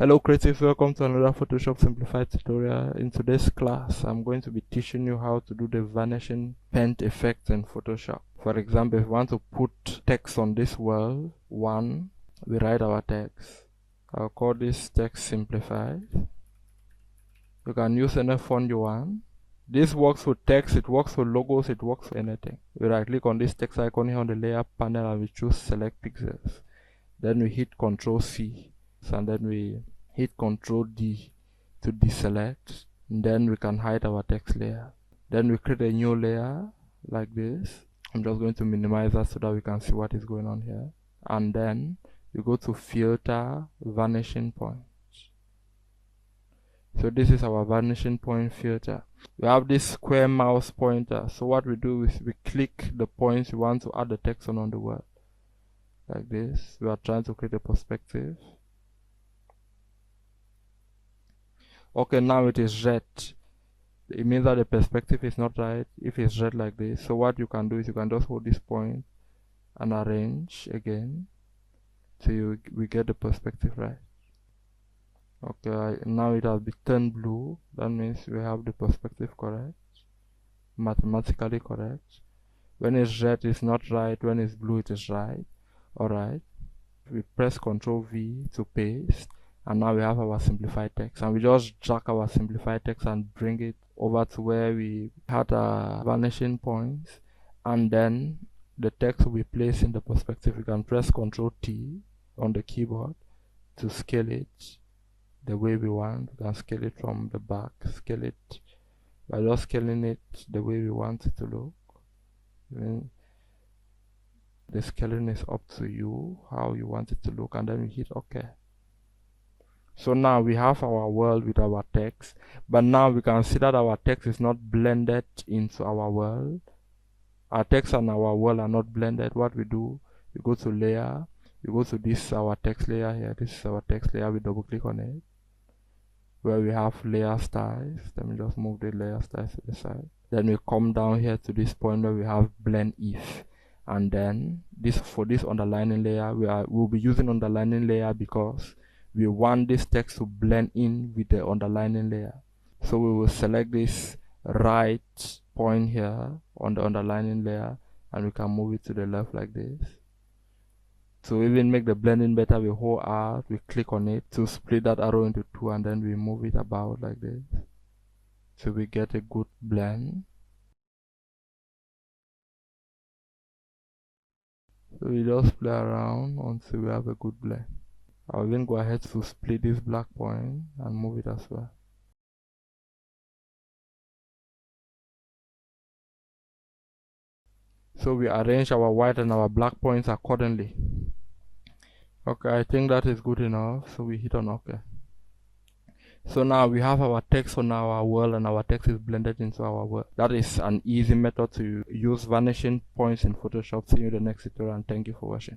Hello creatives, welcome to another Photoshop Simplified tutorial. In today's class, I'm going to be teaching you how to do the vanishing point effect in Photoshop. For example, if you want to put text on this world, we write our text. I'll call this text simplified. You can use any font you want. This works for text, it works for logos, it works for anything. We right click on this text icon here on the layer panel and we choose select pixels. Then we hit Ctrl C. And then we hit Ctrl D to deselect, and then we can hide our text layer. Then we create a new layer like this. I'm just going to minimize that so that we can see what is going on here. And then we go to filter vanishing point. So this is our vanishing point filter. We have this square mouse pointer. So what we do is we click the points we want to add the text on the word like this. We are trying to create a perspective. Okay, now it is red. It means that the perspective is not right if it's red like this. So what you can do is you can just hold this point and arrange again till we get the perspective right. Okay, now it has been turned blue. That means we have the perspective correct, mathematically correct. When it's red, it's not right. When it's blue, it is right. Alright, we press Ctrl V to paste. And now we have our simplified text, and we just drag our simplified text and bring it over to where we had our vanishing points, and then the text will be placed in the perspective. You can press Ctrl T on the keyboard to scale it the way we want. We can scale it from the back, scale it by just scaling it the way we want it to look. Then the scaling is up to you, how you want it to look, and then we hit OK. So now we have our world with our text, but now we can see that our text is not blended into our world. Our text and our world are not blended. What we do, we go to layer, we go to this our text layer here. This is our text layer. We double click on it where we have layer styles. Let me just move the layer styles to the side. Then we come down here to this point where we have blend if, and then this for this underlining layer we'll be using underlining layer because we want this text to blend in with the underlining layer. So we will select this right point here on the underlining layer and we can move it to the left like this. To even make the blending better, we hold R, we click on it to split that arrow into two, and then we move it about like this so we get a good blend. So we just play around until we have a good blend. I'll then go ahead to split this black point and move it as well. So we arrange our white and our black points accordingly. Okay, I think that is good enough. So we hit on OK. So now we have our text on our world and our text is blended into our world. That is an easy method to use vanishing points in Photoshop. See you in the next tutorial and thank you for watching.